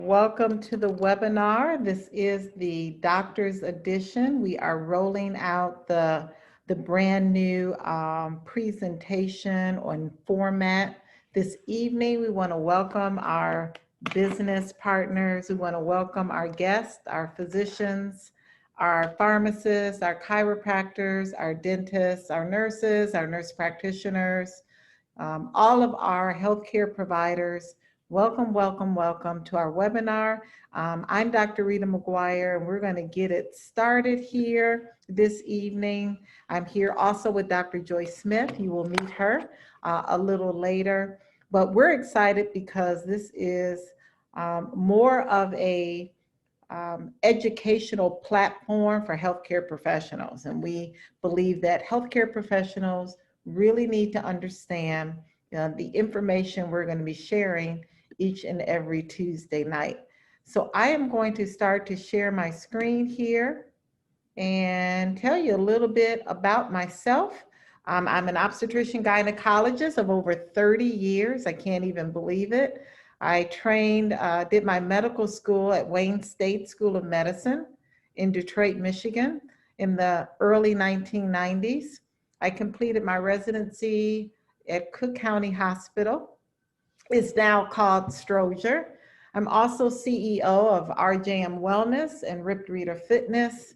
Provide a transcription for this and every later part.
Welcome to the webinar. This is the doctor's edition. We are rolling out the brand new presentation on format. This evening, we want to welcome our business partners. We want to welcome our guests, our physicians, our pharmacists, our chiropractors, our dentists, our nurse practitioners, all of our healthcare providers. Welcome, welcome, welcome to our webinar. I'm Dr. Rita McGuire, and we're going to get it started here this evening. I'm here also with Dr. Joyce Smith. You will meet her a little later. But we're excited because this is more of a educational platform for healthcare professionals. And we believe that healthcare professionals really need to understand the information we're going to be sharing each and every Tuesday night. So I am going to start to share my screen here and tell you a little bit about myself. I'm an obstetrician gynecologist of over 30 years. I can't even believe it. I trained, did my medical school at Wayne State School of Medicine in Detroit, Michigan in the early 1990s. I completed my residency at Cook County Hospital. It's now called Stroger. I'm also CEO of RJM Wellness and Ripped Reader Fitness.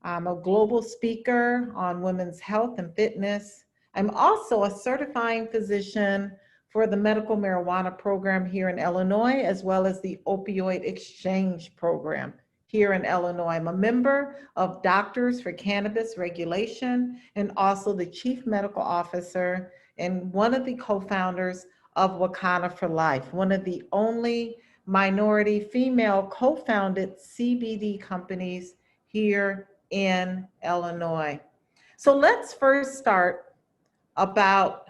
I'm a global speaker on women's health and fitness. I'm also a certifying physician for the medical marijuana program here in Illinois, as well as the opioid exchange program here in Illinois. I'm a member of Doctors for Cannabis Regulation and also the chief medical officer and one of the co-founders of Wakana for Life, one of the only minority female co-founded CBD companies here in Illinois. So let's first start about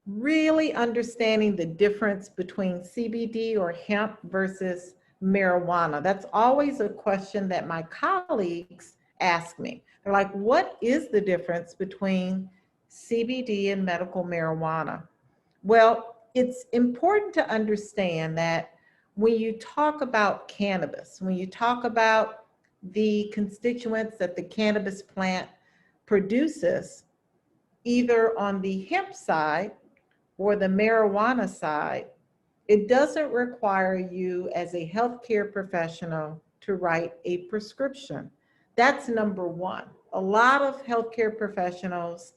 really understanding the difference between CBD or hemp versus marijuana. That's always a question that my colleagues ask me. They're like, what is the difference between CBD and medical marijuana? Well, it's important to understand that when you talk about cannabis, when you talk about the constituents that the cannabis plant produces, either on the hemp side or the marijuana side, it doesn't require you as a healthcare professional to write a prescription. That's number one. A lot of healthcare professionals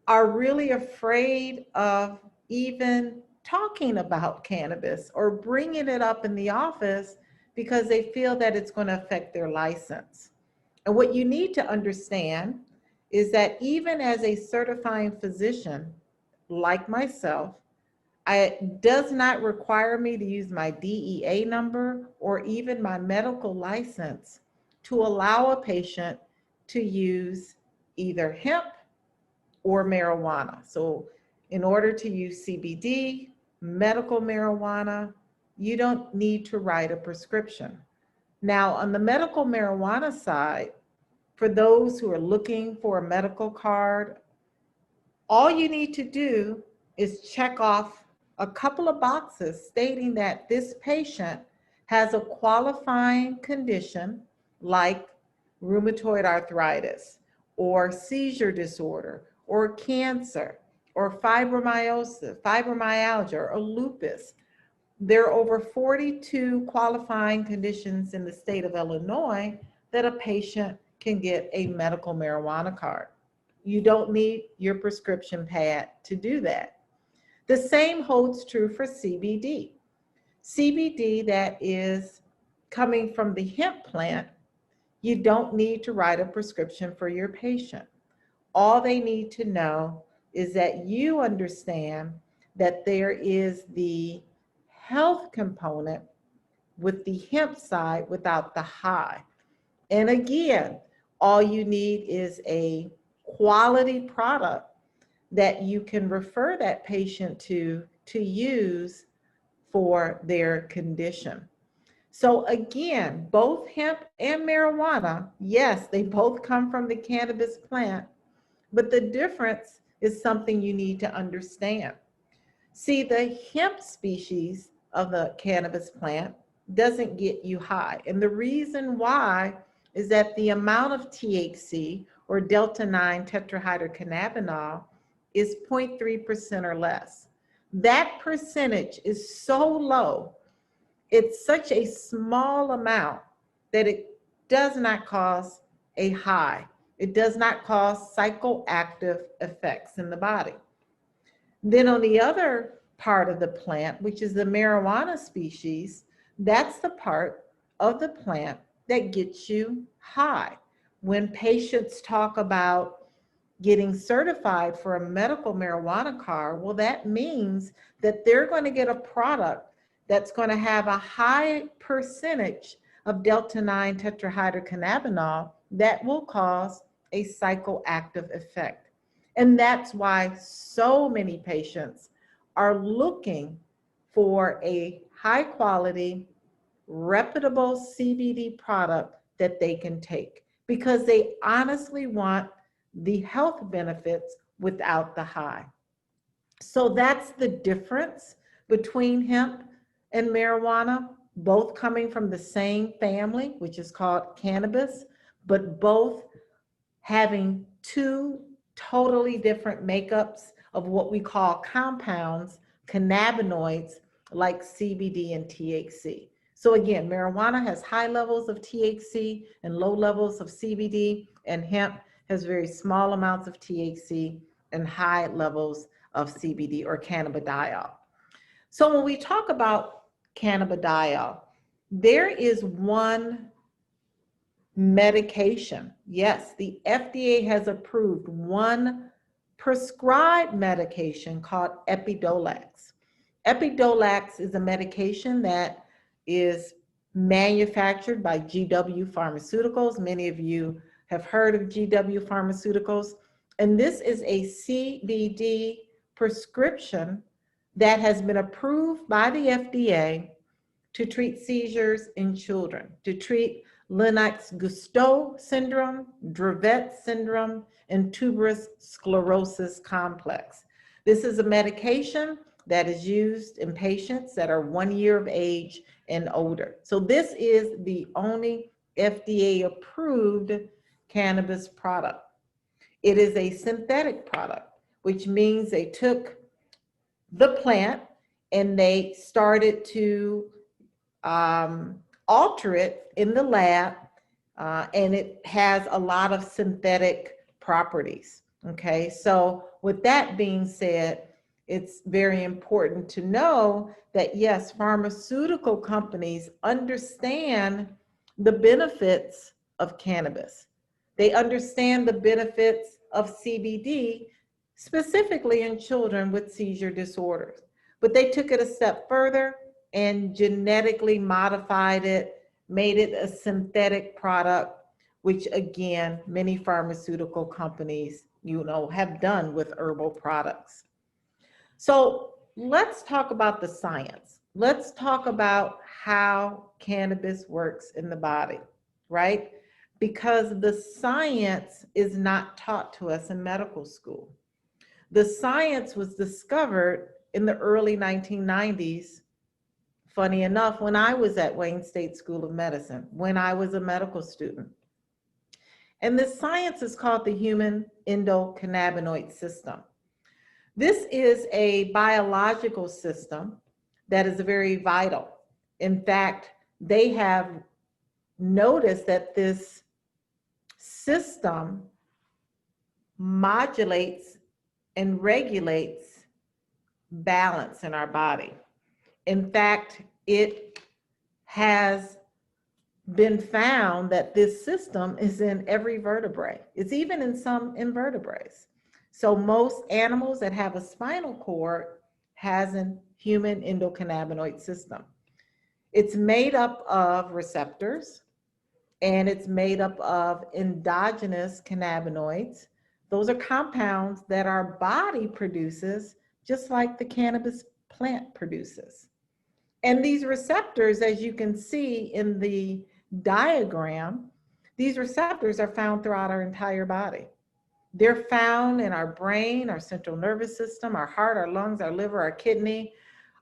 are really afraid of even talking about cannabis or bringing it up in the office because they feel that it's going to affect their license. And what you need to understand is that even as a certifying physician, like myself, it does not require me to use my DEA number or even my medical license to allow a patient to use either hemp or marijuana. So in order to use CBD, medical marijuana, you don't need to write a prescription. Now, on the medical marijuana side, for those who are looking for a medical card, all you need to do is check off a couple of boxes stating that this patient has a qualifying condition like rheumatoid arthritis or seizure disorder or cancer or fibromyalgia or lupus. There are over 42 qualifying conditions in the state of Illinois that a patient can get a medical marijuana card. You don't need your prescription pad to do that. The same holds true for CBD. CBD that is coming from the hemp plant, you don't need to write a prescription for your patient. All they need to know is that you understand that there is the health component with the hemp side without the high. And again, all you need is a quality product that you can refer that patient to use for their condition. So again, both hemp and marijuana, yes, they both come from the cannabis plant, but the difference is something you need to understand. See, the hemp species of the cannabis plant doesn't get you high. And the reason why is that the amount of THC, or delta-9 tetrahydrocannabinol, is 0.3% or less. That percentage is so low, it's such a small amount that it does not cause a high. It does not cause psychoactive effects in the body. Then on the other part of the plant, which is the marijuana species, that's the part of the plant that gets you high. When patients talk about getting certified for a medical marijuana card, well, that means that they're going to get a product that's going to have a high percentage of delta-9 tetrahydrocannabinol that will cause a psychoactive effect. And that's why so many patients are looking for a high quality, reputable CBD product that they can take, because they honestly want the health benefits without the high. So that's the difference between hemp and marijuana, both coming from the same family, which is called cannabis, but both having two totally different makeups of what we call compounds, cannabinoids, like CBD and THC. So again, marijuana has high levels of THC and low levels of CBD, and hemp has very small amounts of THC and high levels of CBD, or cannabidiol. So when we talk about cannabidiol, there is one medication. Yes, the FDA has approved one prescribed medication called Epidiolex. Epidiolex is a medication that is manufactured by GW Pharmaceuticals. Many of you have heard of GW Pharmaceuticals. And this is a CBD prescription that has been approved by the FDA to treat seizures in children, to treat Lennox-Gastaut syndrome, Dravet syndrome, and tuberous sclerosis complex. This is a medication that is used in patients that are 1 year of age and older. So this is the only FDA-approved cannabis product. It is a synthetic product, which means they took the plant and they started to alter it in the lab, and it has a lot of synthetic properties. Okay, so with that being said, it's very important to know that yes, pharmaceutical companies understand the benefits of cannabis. They understand the benefits of CBD, specifically in children with seizure disorders. But they took it a step further and genetically modified it, made it a synthetic product, which again, many pharmaceutical companies, have done with herbal products. So let's talk about the science. Let's talk about how cannabis works in the body, right? Because the science is not taught to us in medical school. The science was discovered in the early 1990s. Funny enough, when I was at Wayne State School of Medicine, when I was a medical student. And this science is called the human endocannabinoid system. This is a biological system that is very vital. In fact, they have noticed that this system modulates and regulates balance in our body. In fact, it has been found that this system is in every vertebrae. It's even in some invertebrates. So most animals that have a spinal cord has a human endocannabinoid system. It's made up of receptors, and it's made up of endogenous cannabinoids. Those are compounds that our body produces, just like the cannabis plant produces. And these receptors, as you can see in the diagram, these receptors are found throughout our entire body. They're found in our brain, our central nervous system, our heart, our lungs, our liver, our kidney,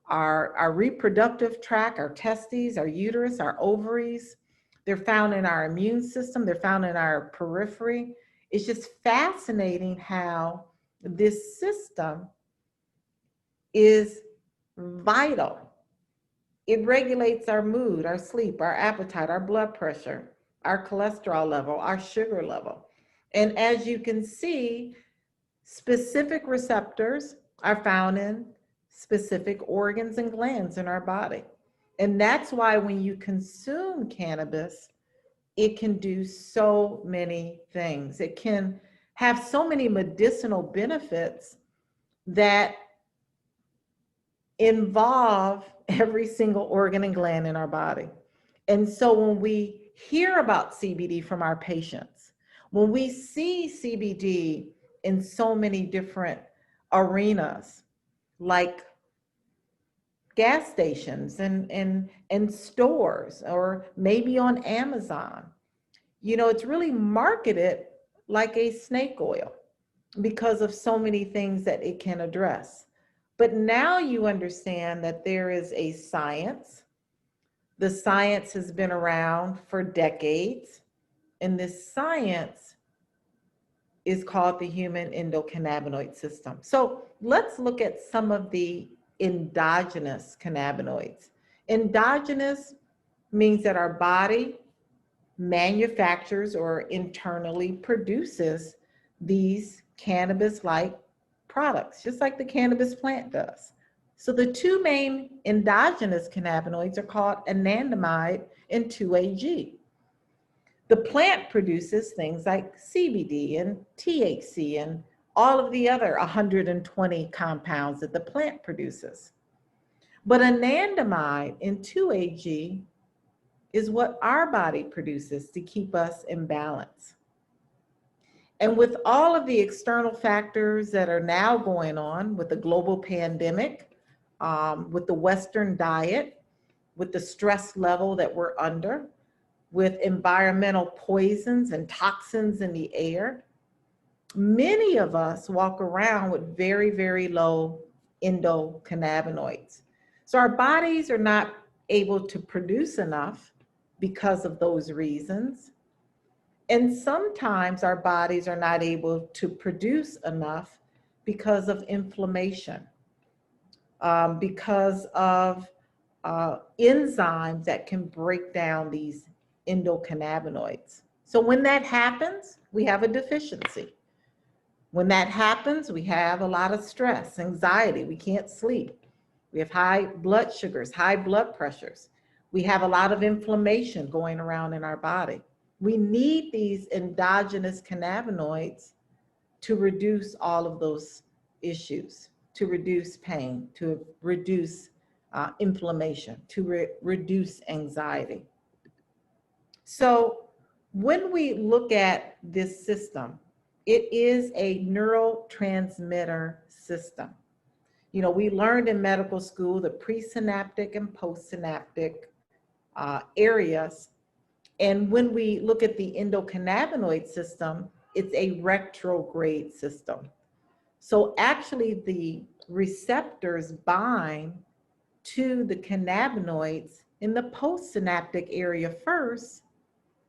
our reproductive tract, our testes, our uterus, our ovaries. They're found in our immune system. They're found in our periphery. It's just fascinating how this system is vital. It regulates our mood, our sleep, our appetite, our blood pressure, our cholesterol level, our sugar level. And as you can see, specific receptors are found in specific organs and glands in our body. And that's why when you consume cannabis, it can do so many things. It can have so many medicinal benefits that involve every single organ and gland in our body. And so when we hear about CBD from our patients, when we see CBD in so many different arenas, like gas stations and stores, or maybe on Amazon, you know, it's really marketed like a snake oil because of so many things that it can address. But now you understand that there is a science. The science has been around for decades, and this science is called the human endocannabinoid system. So let's look at some of the endogenous cannabinoids. Endogenous means that our body manufactures or internally produces these cannabis-like products, just like the cannabis plant does. So the two main endogenous cannabinoids are called anandamide and 2-AG. The plant produces things like CBD and THC and all of the other 120 compounds that the plant produces. But anandamide and 2-AG is what our body produces to keep us in balance. And with all of the external factors that are now going on with the global pandemic, with the Western diet, with the stress level that we're under, with environmental poisons and toxins in the air, many of us walk around with very, very low endocannabinoids. So our bodies are not able to produce enough because of those reasons. And sometimes our bodies are not able to produce enough because of inflammation, because of enzymes that can break down these endocannabinoids. So when that happens, we have a deficiency. When that happens, we have a lot of stress, anxiety, we can't sleep. We have high blood sugars, high blood pressures. We have a lot of inflammation going around in our body. We need these endogenous cannabinoids to reduce all of those issues, to reduce pain, to reduce inflammation, to reduce anxiety. So when we look at this system, it is a neurotransmitter system. You know, we learned in medical school the presynaptic and postsynaptic areas. And when we look at the endocannabinoid system, it's a retrograde system. So actually the receptors bind to the cannabinoids in the postsynaptic area first,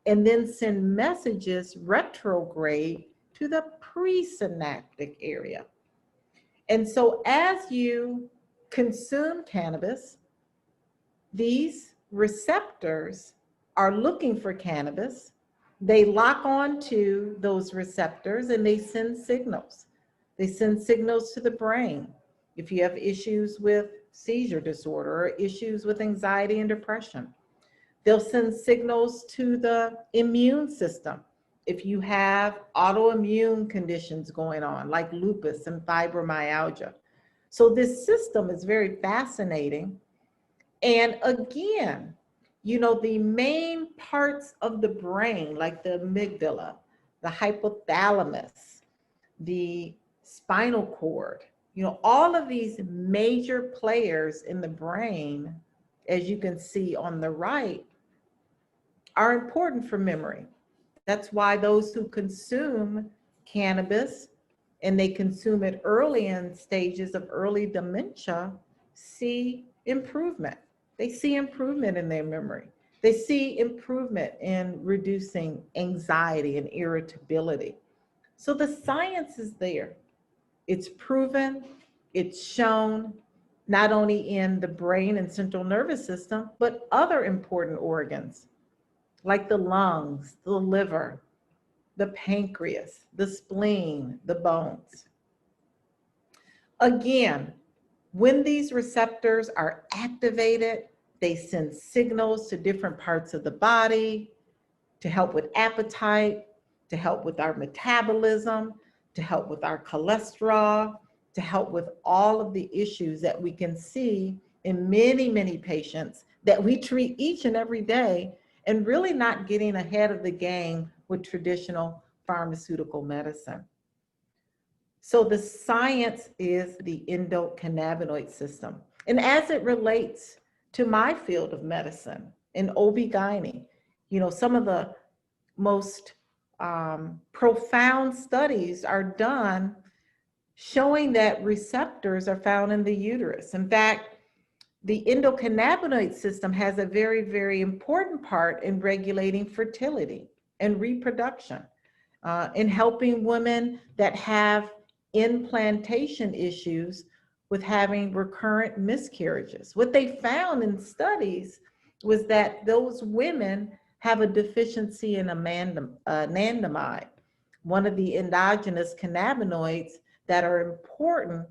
and then send messages retrograde to the presynaptic area. And so as you consume cannabis, these receptors are looking for cannabis. They lock on to those receptors and they send signals. They send signals to the brain. If you have issues with seizure disorder or issues with anxiety and depression, they'll send signals to the immune system. If you have autoimmune conditions going on, like lupus and fibromyalgia. So this system is very fascinating. And again, you know, the main parts of the brain, like the amygdala, the hypothalamus, the spinal cord, you know, all of these major players in the brain, as you can see on the right, are important for memory. That's why those who consume cannabis and they consume it early in stages of early dementia see improvement. They see improvement in their memory. They see improvement in reducing anxiety and irritability. So the science is there. It's proven, it's shown not only in the brain and central nervous system, but other important organs like the lungs, the liver, the pancreas, the spleen, the bones. Again, when these receptors are activated, they send signals to different parts of the body to help with appetite, to help with our metabolism, to help with our cholesterol, to help with all of the issues that we can see in many, many patients that we treat each and every day, and really not getting ahead of the game with traditional pharmaceutical medicine. So the science is the endocannabinoid system. And as it relates to my field of medicine in OB-GYN, some of the most profound studies are done showing that receptors are found in the uterus. In fact, the endocannabinoid system has a very, very important part in regulating fertility and reproduction, in helping women that have implantation issues with having recurrent miscarriages. What they found in studies was that those women have a deficiency in anandamide, one of the endogenous cannabinoids that are important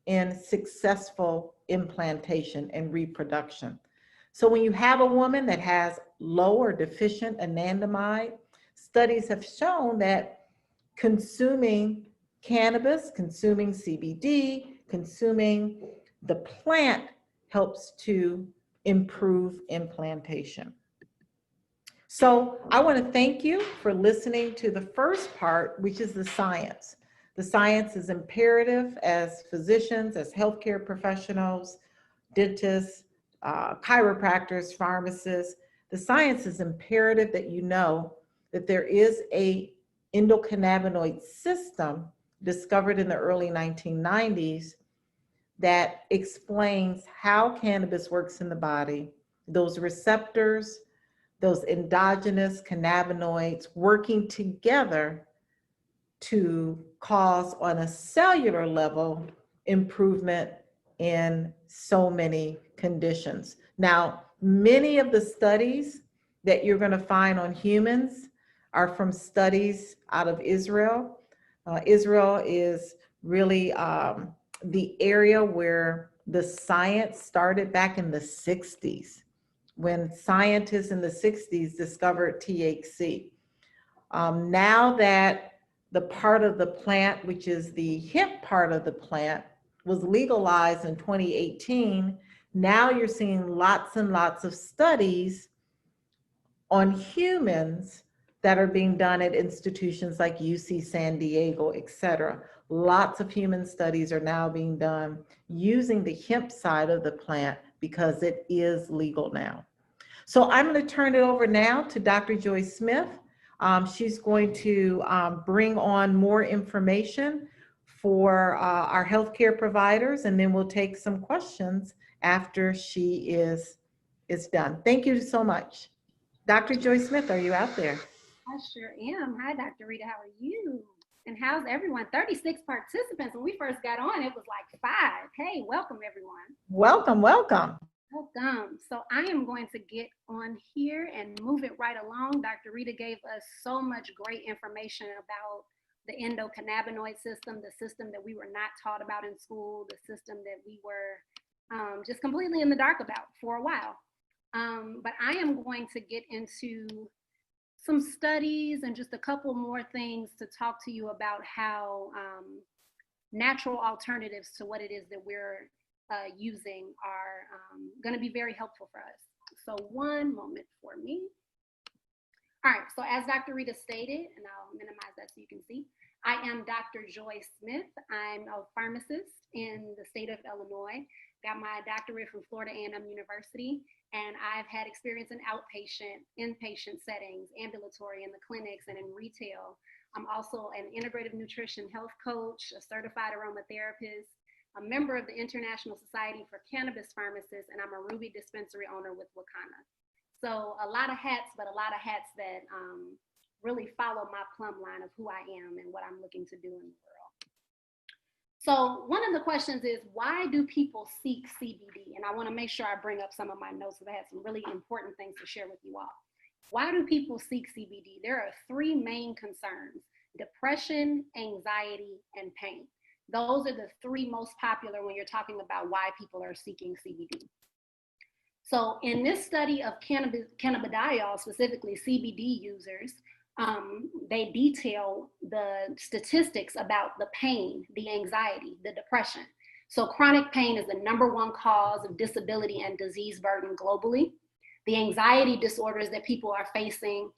in successful implantation and reproduction. So when you have a woman that has low or deficient anandamide, studies have shown that consuming cannabis, consuming CBD, consuming the plant helps to improve implantation. So I want to thank you for listening to the first part, which is the science. The science is imperative as physicians, as healthcare professionals, dentists, chiropractors, pharmacists. The science is imperative that you know that there is a endocannabinoid system discovered in the early 1990s that explains how cannabis works in the body, those receptors, those endogenous cannabinoids working together to cause on a cellular level improvement in so many conditions. Now, many of the studies that you're going to find on humans are from studies out of Israel. Israel is really the area where the science started back in the 60s, when scientists in the 60s discovered THC. Now that the part of the plant, which is the hemp part of the plant, was legalized in 2018, now you're seeing lots and lots of studies on humans that are being done at institutions like UC San Diego, et cetera. Lots of human studies are now being done using the hemp side of the plant because it is legal now. So I'm going to turn it over now to Dr. Joy Smith. She's going to bring on more information for our healthcare providers, and then we'll take some questions after she is done. Thank you so much. Dr. Joy Smith, are you out there? I sure am. Hi, Dr. Rita. How are you? And how's everyone? 36 participants. When we first got on, it was like 5. Hey, welcome, everyone. Welcome, welcome. Welcome. So I am going to get on here and move it right along. Dr. Rita gave us so much great information about the endocannabinoid system, the system that we were not taught about in school, the system that we were just completely in the dark about for a while. But I am going to get into some studies and just a couple more things to talk to you about how natural alternatives to what it is that we're using are going to be very helpful for us. So one moment for me. All right, so as Dr. Rita stated, and I'll minimize that so you can see, I am Dr. Joy Smith. I'm a pharmacist in the state of Illinois. Got my doctorate from Florida A&M University, and I've had experience in outpatient, inpatient settings, ambulatory, in the clinics, and in retail. I'm also an integrative nutrition health coach, a certified aromatherapist, a member of the International Society for Cannabis Pharmacists, and I'm a Ruby dispensary owner with Wakana. So a lot of hats, but a lot of hats that really follow my plumb line of who I am and what I'm looking to do in the world. So one of the questions is, why do people seek CBD? And I want to make sure I bring up some of my notes because I had some really important things to share with you all. Why do people seek CBD? There are three main concerns: depression, anxiety, and pain. Those are the three most popular when you're talking about why people are seeking CBD. So in this study of cannabidiol, specifically CBD users, they detail the statistics about the pain, the anxiety, the depression. So chronic pain is the #1 cause of disability and disease burden globally. The anxiety disorders that people are facing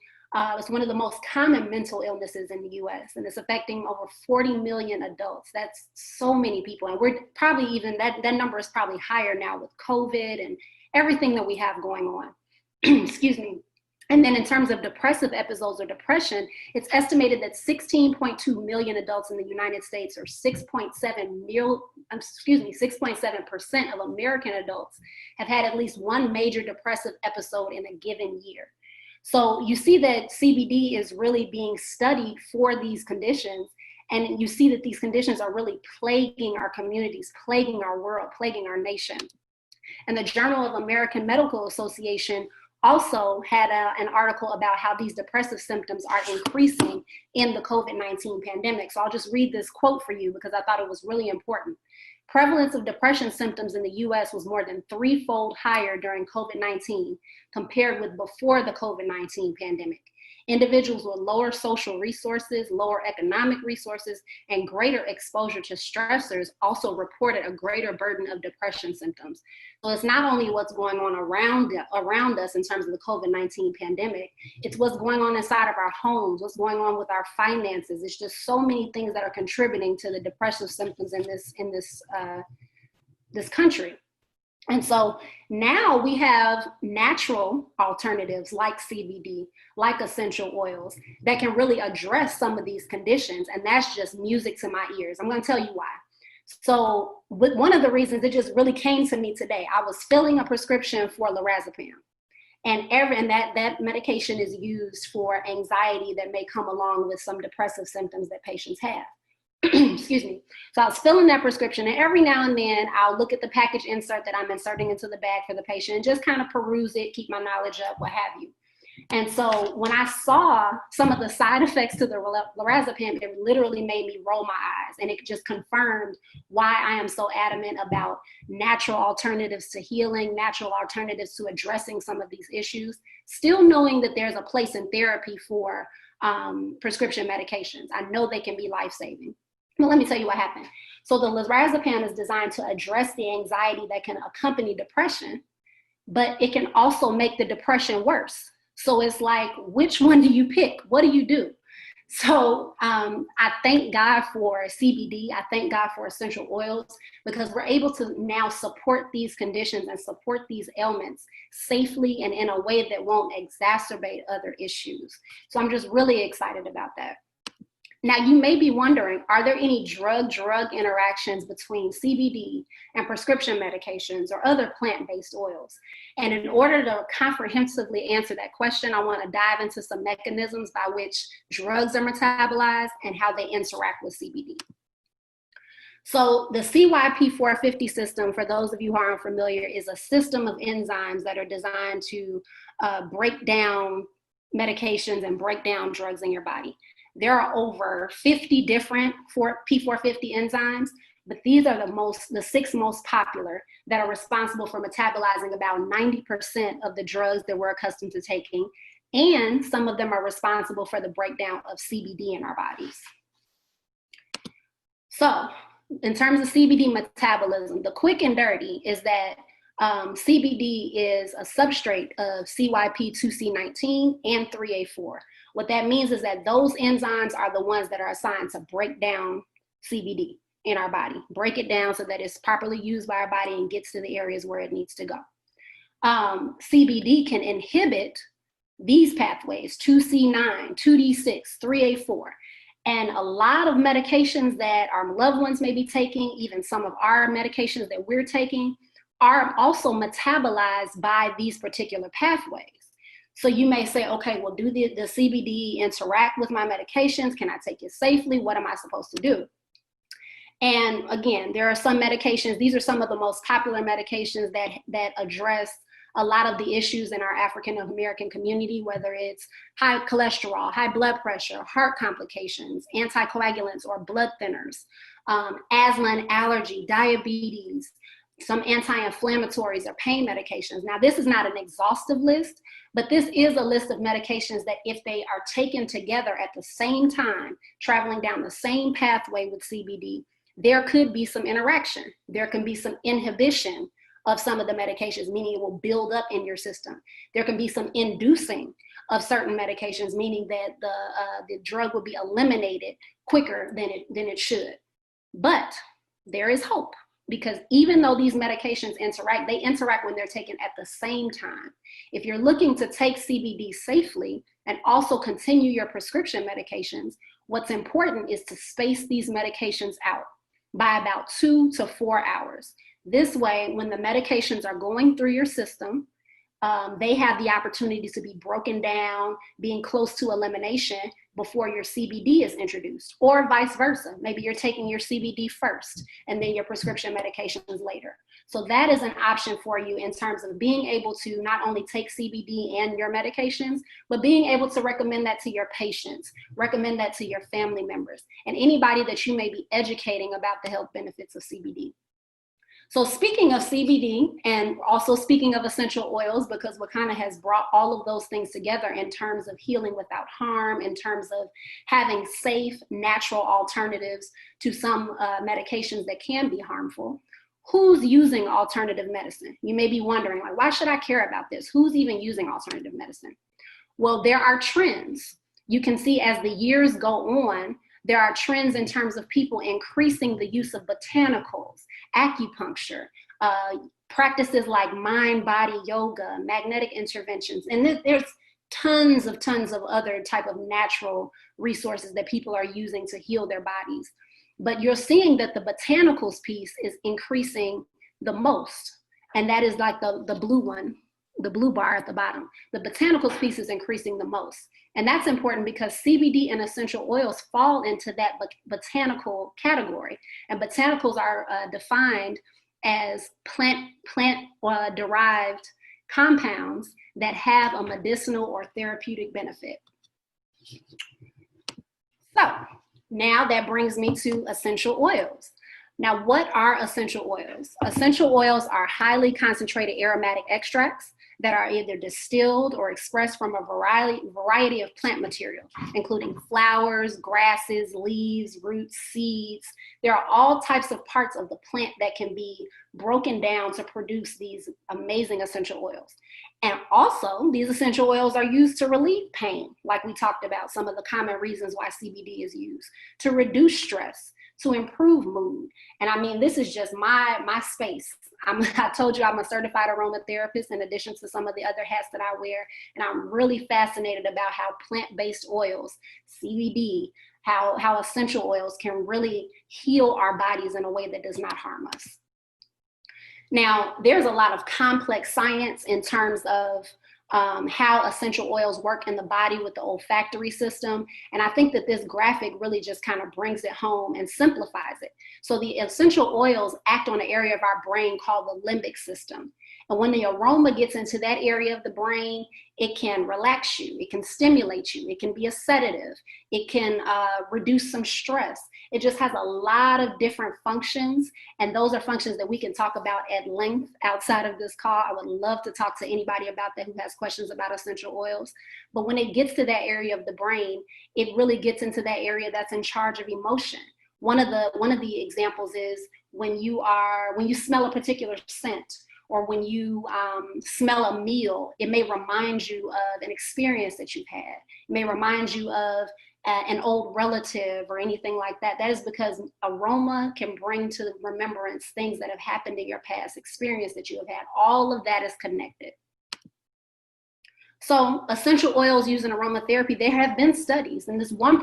is one of the most common mental illnesses in the US, and it's affecting over 40 million adults. That's so many people. And we're probably even, that number is probably higher now with COVID and everything that we have going on. Excuse me. And then in terms of depressive episodes or depression, it's estimated that 16.2 million adults in the United States, or 6.7% of American adults, have had at least one major depressive episode in a given year. So you see that CBD is really being studied for these conditions, and you see that these conditions are really plaguing our communities, plaguing our world, plaguing our nation. And the Journal of American Medical Association also had an article about how these depressive symptoms are increasing in the COVID-19 pandemic. So I'll just read this quote for you because I thought it was really important. Prevalence of depression symptoms in the US was more than 3-fold higher during COVID-19 compared with before the COVID-19 pandemic. Individuals with lower social resources, lower economic resources, and greater exposure to stressors also reported a greater burden of depression symptoms. So it's not only what's going on around us in terms of the COVID-19 pandemic, it's what's going on inside of our homes, what's going on with our finances. It's just so many things that are contributing to the depressive symptoms in this country. And so now we have natural alternatives like CBD, like essential oils, that can really address some of these conditions. And that's just music to my ears. I'm going to tell you why. So one of the reasons it just really came to me today, I was filling a prescription for lorazepam. And that medication is used for anxiety that may come along with some depressive symptoms that patients have. Excuse me. So I was filling that prescription, and every now and then I'll look at the package insert that I'm inserting into the bag for the patient and just kind of peruse it, keep my knowledge up, what have you. And so when I saw some of the side effects to the lorazepam, it literally made me roll my eyes, and it just confirmed why I am so adamant about natural alternatives to healing, natural alternatives to addressing some of these issues, still knowing that there's a place in therapy for prescription medications. I know they can be life-saving. But let me tell you what happened. So the lorazepam is designed to address the anxiety that can accompany depression, but it can also make the depression worse. So it's like, which one do you pick? What do you do? So I thank God for CBD. I thank God for essential oils, because we're able to now support these conditions and support these ailments safely and in a way that won't exacerbate other issues. So I'm just really excited about that. Now, you may be wondering, are there any drug-drug interactions between CBD and prescription medications or other plant-based oils? And in order to comprehensively answer that question, I want to dive into some mechanisms by which drugs are metabolized and how they interact with CBD. So the CYP450 system, for those of you who are unfamiliar, is a system of enzymes that are designed to break down medications and break down drugs in your body. There are over 50 different P450 enzymes, but these are the 6 most popular that are responsible for metabolizing about 90% of the drugs that we're accustomed to taking, and some of them are responsible for the breakdown of CBD in our bodies. So in terms of CBD metabolism, the quick and dirty is that CBD is a substrate of CYP2C19 and 3A4. What that means is that those enzymes are the ones that are assigned to break down CBD in our body, break it down so that it's properly used by our body and gets to the areas where it needs to go. CBD can inhibit these pathways, 2C9, 2D6, 3A4, And a lot of medications that our loved ones may be taking, even some of our medications that we're taking, are also metabolized by these particular pathways. So you may say, okay, well, do the CBD interact with my medications? Can I take it safely? What am I supposed to do? And again, there are some medications, these are some of the most popular medications that address a lot of the issues in our African American community, whether it's high cholesterol, high blood pressure, heart complications, anticoagulants or blood thinners, asthma and allergy, diabetes, some anti-inflammatories or pain medications. Now, this is not an exhaustive list, but this is a list of medications that if they are taken together at the same time, traveling down the same pathway with CBD, there could be some interaction. There can be some inhibition of some of the medications, meaning it will build up in your system. There can be some inducing of certain medications, meaning that the drug will be eliminated quicker than it should. But there is hope, because even though these medications interact, they interact when they're taken at the same time. If you're looking to take CBD safely and also continue your prescription medications, what's important is to space these medications out by about 2 to 4 hours. This way, when the medications are going through your system, they have the opportunity to be broken down, being close to elimination before your CBD is introduced, or vice versa. Maybe you're taking your CBD first and then your prescription medications later. So that is an option for you in terms of being able to not only take CBD and your medications, but being able to recommend that to your patients, recommend that to your family members, and anybody that you may be educating about the health benefits of CBD. So speaking of CBD and also speaking of essential oils, because Wakana has brought all of those things together in terms of healing without harm, in terms of having safe, natural alternatives to some medications that can be harmful. Who's using alternative medicine? You may be wondering, like, why should I care about this? Who's even using alternative medicine? Well, there are trends. You can see as the years go on, there are trends in terms of people increasing the use of botanicals, acupuncture, practices like mind-body yoga, magnetic interventions, and there's tons of other type of natural resources that people are using to heal their bodies. But you're seeing that the botanicals piece is increasing the most, and that is like the blue one, the blue bar at the bottom. The botanicals piece is increasing the most. And that's important because CBD and essential oils fall into that botanical category. And botanicals are defined as plant-derived compounds that have a medicinal or therapeutic benefit. So now that brings me to essential oils. Now, what are essential oils? Essential oils are highly concentrated aromatic extracts that are either distilled or expressed from a variety of plant material, including flowers, grasses, leaves, roots, seeds. There are all types of parts of the plant that can be broken down to produce these amazing essential oils. And also, these essential oils are used to relieve pain, like we talked about, some of the common reasons why CBD is used, to reduce stress, to improve mood. And I mean, this is just my space. I told you I'm a certified aromatherapist in addition to some of the other hats that I wear. And I'm really fascinated about how plant-based oils, CBD, how essential oils can really heal our bodies in a way that does not harm us. Now, there's a lot of complex science in terms of how essential oils work in the body with the olfactory system. And I think that this graphic really just kind of brings it home and simplifies it. So the essential oils act on an area of our brain called the limbic system. And when the aroma gets into that area of the brain, it can relax you, it can stimulate you, it can be a sedative, it can reduce some stress. It just has a lot of different functions, and those are functions that we can talk about at length outside of this call. I would love to talk to anybody about that who has questions about essential oils. But when it gets to that area of the brain, it really gets into that area that's in charge of emotion. One of the examples is when you smell a particular scent, or when you smell a meal, it may remind you of an experience that you've had. It may remind you of an old relative or anything like that. That is because aroma can bring to remembrance things that have happened in your past, experience that you have had. All of that is connected. So essential oils used in aromatherapy, there have been studies, and this one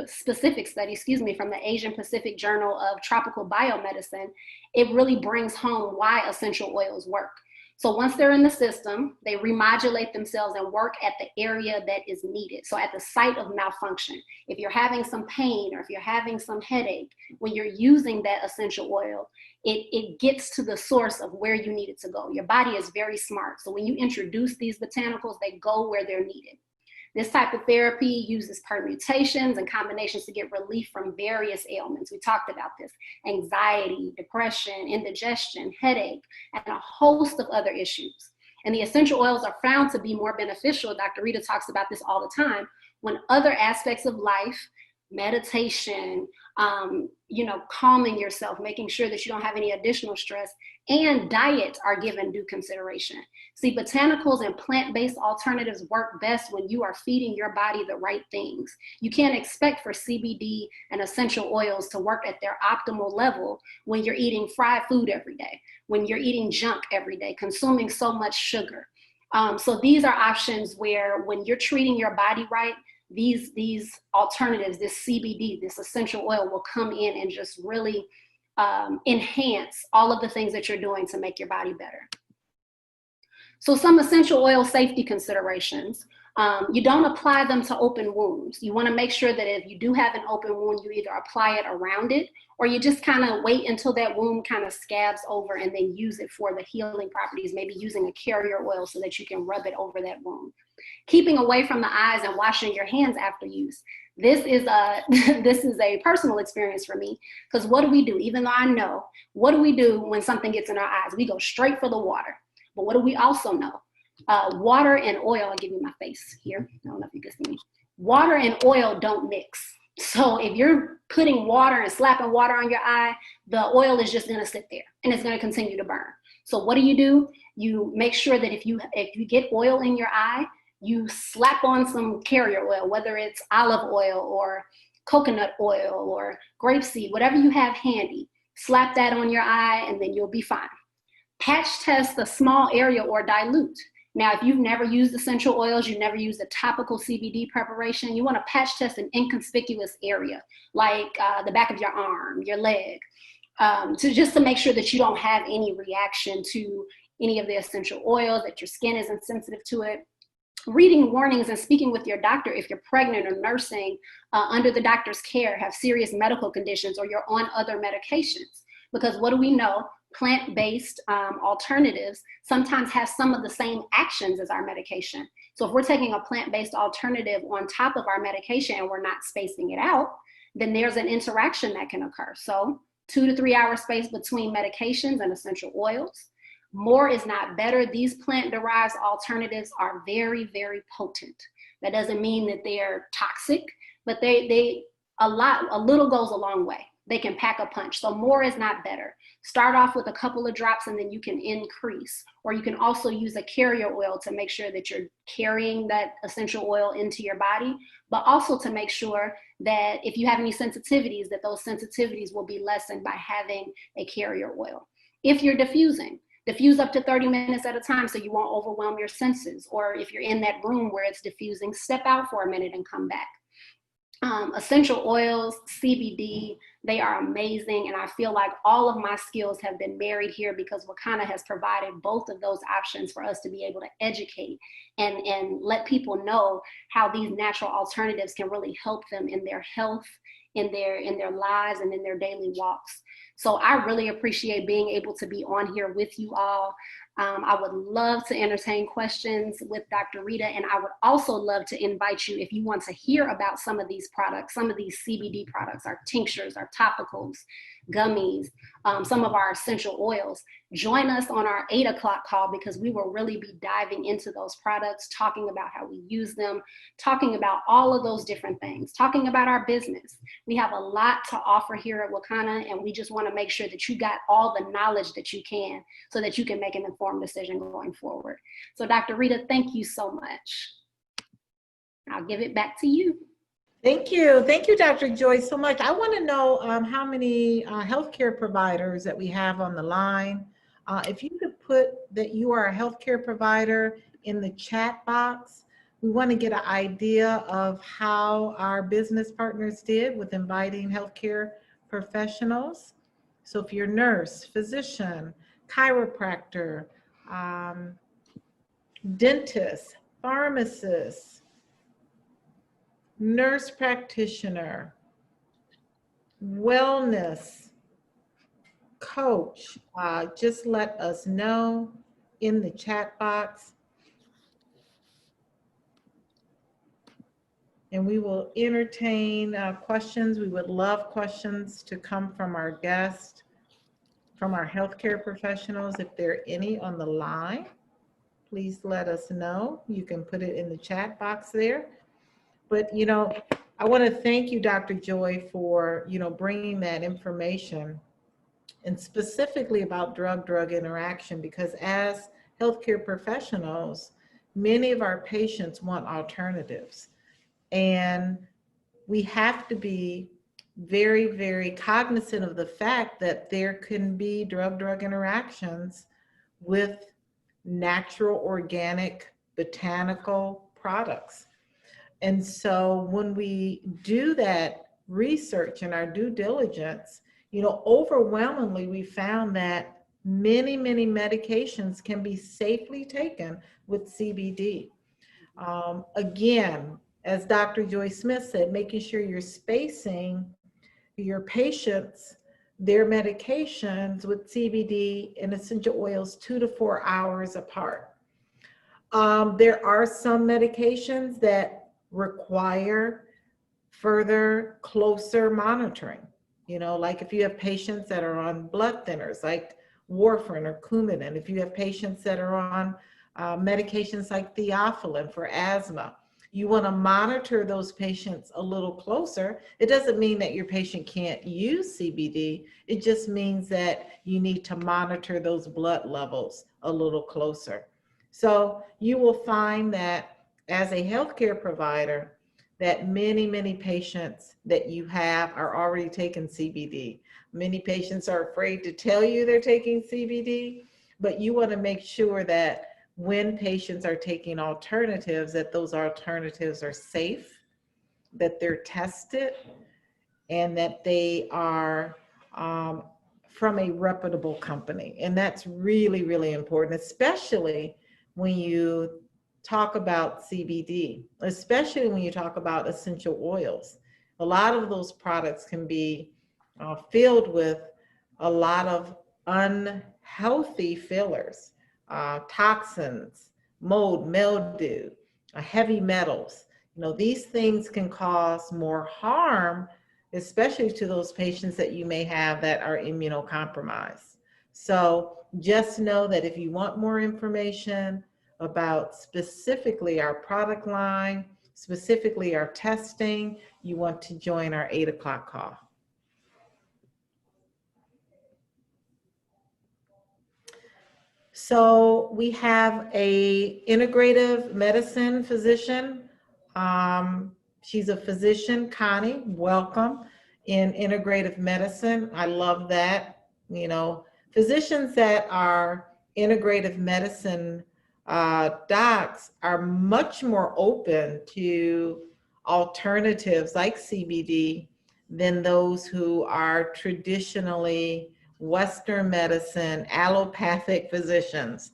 specific study, excuse me, from the Asian Pacific Journal of Tropical Biomedicine, it really brings home why essential oils work. So once they're in the system, they remodulate themselves and work at the area that is needed. So at the site of malfunction, if you're having some pain or if you're having some headache, when you're using that essential oil, it gets to the source of where you need it to go. Your body is very smart. So when you introduce these botanicals, they go where they're needed. This type of therapy uses permutations and combinations to get relief from various ailments. We talked about this: anxiety, depression, indigestion, headache, and a host of other issues. And the essential oils are found to be more beneficial. Dr. Rita talks about this all the time when other aspects of life, meditation, calming yourself, making sure that you don't have any additional stress, and diet are given due consideration. See, botanicals and plant-based alternatives work best when you are feeding your body the right things. You can't expect for CBD and essential oils to work at their optimal level when you're eating fried food every day, when you're eating junk every day, consuming so much sugar. So these are options where when you're treating your body right, these alternatives, this CBD, this essential oil will come in and just really enhance all of the things that you're doing to make your body better. So some essential oil safety considerations. You don't apply them to open wounds. You want to make sure that if you do have an open wound, you either apply it around it or you just kind of wait until that wound kind of scabs over and then use it for the healing properties, maybe using a carrier oil so that you can rub it over that wound. Keeping away from the eyes and washing your hands after use. This is a personal experience for me, because what do? Even though I know, what do we do when something gets in our eyes? We go straight for the water. But what do we also know? Water and oil, I'll give you my face here. I don't know if you can see me. Water and oil don't mix. So if you're putting water and slapping water on your eye, the oil is just gonna sit there and it's gonna continue to burn. So what do? You make sure that if you get oil in your eye, you slap on some carrier oil, whether it's olive oil or coconut oil or grapeseed, whatever you have handy. Slap that on your eye and then you'll be fine. Patch test a small area or dilute. Now, if you've never used essential oils, you've never used a topical CBD preparation, you want to patch test an inconspicuous area, like the back of your arm, your leg, just to make sure that you don't have any reaction to any of the essential oils, that your skin isn't sensitive to it. Reading warnings and speaking with your doctor if you're pregnant or nursing under the doctor's care, have serious medical conditions, or you're on other medications. Because what do we know? Plant-based alternatives sometimes have some of the same actions as our medication. So if we're taking a plant-based alternative on top of our medication and we're not spacing it out, then there's an interaction that can occur. So 2 to 3 hour space between medications and essential oils. More is not better. These plant-derived alternatives are very, very potent. That doesn't mean that they're toxic, but a little goes a long way. They can pack a punch. So more is not better. Start off with a couple of drops and then you can increase. Or you can also use a carrier oil to make sure that you're carrying that essential oil into your body, but also to make sure that if you have any sensitivities, that those sensitivities will be lessened by having a carrier oil. If you're diffusing, diffuse up to 30 minutes at a time so you won't overwhelm your senses. Or if you're in that room where it's diffusing, step out for a minute and come back. Essential oils, CBD, they are amazing. And I feel like all of my skills have been married here because Wakana has provided both of those options for us to be able to educate and let people know how these natural alternatives can really help them in their health, in their lives, and in their daily walks. So I really appreciate being able to be on here with you all. I would love to entertain questions with Dr. Rita, and I would also love to invite you, if you want to hear about some of these products, some of these CBD products, our tinctures, our topicals, gummies, some of our essential oils, join us on our 8 o'clock call, because we will really be diving into those products, talking about how we use them, talking about all of those different things, talking about our business. We have a lot to offer here at Wakana, and we just want to make sure that you got all the knowledge that you can so that you can make an informed decision going forward. So Dr. Rita, thank you so much. I'll give it back to you. Thank you. Thank you, Dr. Joy, so much. I want to know how many healthcare providers that we have on the line. If you could put that you are a healthcare provider in the chat box, We want to get an idea of how our business partners did with inviting healthcare professionals. So if you're a nurse, physician, chiropractor, um, dentist, pharmacist, nurse practitioner, wellness coach, just let us know in the chat box and we will entertain questions. We would love questions to come from our guests, from our healthcare professionals. If there are any on the line, please let us know. You can put it in the chat box there. But, I want to thank you, Dr. Joy, for, bringing that information, and specifically about drug-drug interaction, because as healthcare professionals, many of our patients want alternatives. And we have to be very, very cognizant of the fact that there can be drug-drug interactions with natural, organic, botanical products. And so when we do that research and our due diligence, overwhelmingly we found that many, many medications can be safely taken with CBD. Again, as Dr. Joy Smith said, making sure you're spacing your patients, their medications with CBD and essential oils 2 to 4 hours apart. There are some medications that require further, closer monitoring. Like if you have patients that are on blood thinners, like warfarin or Coumadin, if you have patients that are on medications like theophylline for asthma, you want to monitor those patients a little closer. It doesn't mean that your patient can't use CBD. It just means that you need to monitor those blood levels a little closer. So you will find that as a healthcare provider, that many, many patients that you have are already taking CBD. Many patients are afraid to tell you they're taking CBD, but you want to make sure that when patients are taking alternatives, that those alternatives are safe, that they're tested, and that they are from a reputable company. And that's really, really important, especially when you talk about CBD, especially when you talk about essential oils. A lot of those products can be filled with a lot of unhealthy fillers, toxins, mold, mildew, heavy metals. These things can cause more harm, especially to those patients that you may have that are immunocompromised. So just know that if you want more information about specifically our product line, specifically our testing, you want to join our 8 o'clock call. So we have a integrative medicine physician. She's a physician, Connie, welcome in integrative medicine. I love that. Physicians that are integrative medicine docs are much more open to alternatives like CBD than those who are traditionally Western medicine, allopathic physicians.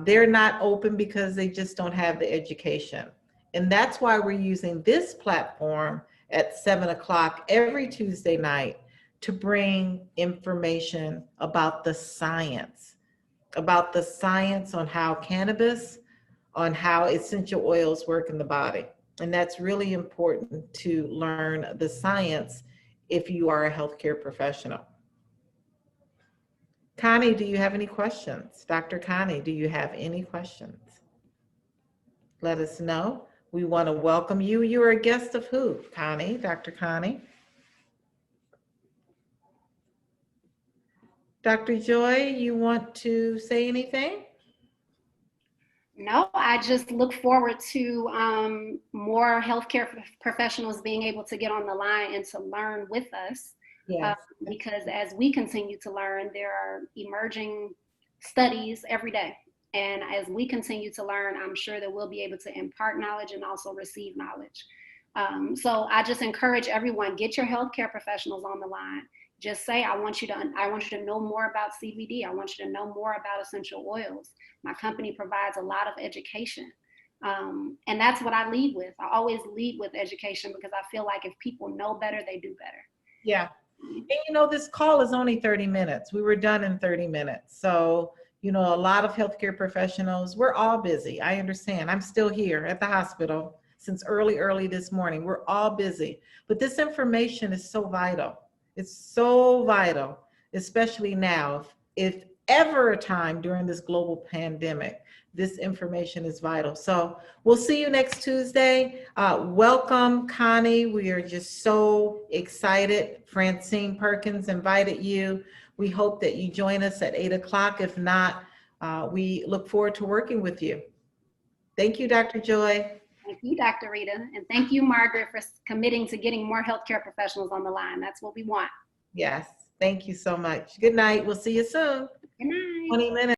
They're not open because they just don't have the education. And that's why we're using this platform at 7 o'clock every Tuesday night to bring information about the science on how cannabis, on how essential oils work in the body. And that's really important to learn the science if you are a healthcare professional. Connie, do you have any questions? Dr. Connie, do you have any questions? Let us know. We want to welcome you. You're a guest of who, Connie, Dr. Connie? Dr. Joy, you want to say anything? No, I just look forward to more healthcare professionals being able to get on the line and to learn with us. Yes. Because as we continue to learn, there are emerging studies every day. And as we continue to learn, I'm sure that we'll be able to impart knowledge and also receive knowledge. So I just encourage everyone, get your healthcare professionals on the line. Just say, I want you to know more about CBD. I want you to know more about essential oils. My company provides a lot of education. And that's what I lead with. I always lead with education because I feel like if people know better, they do better. Yeah. And you know, this call is only 30 minutes. We were done in 30 minutes. So, you know, a lot of healthcare professionals, we're all busy. I understand. I'm still here at the hospital since early this morning. We're all busy. But this information is so vital. It's so vital, especially now. If ever a time during this global pandemic, this information is vital. So we'll see you next Tuesday. Welcome, Connie. We are just so excited. Francine Perkins invited you. We hope that you join us at 8 o'clock. If not, we look forward to working with you. Thank you, Dr. Joy. Thank you, Dr. Rita. And thank you, Margaret, for committing to getting more healthcare professionals on the line. That's what we want. Yes, thank you so much. Good night. We'll see you soon. Good night. 20 minutes.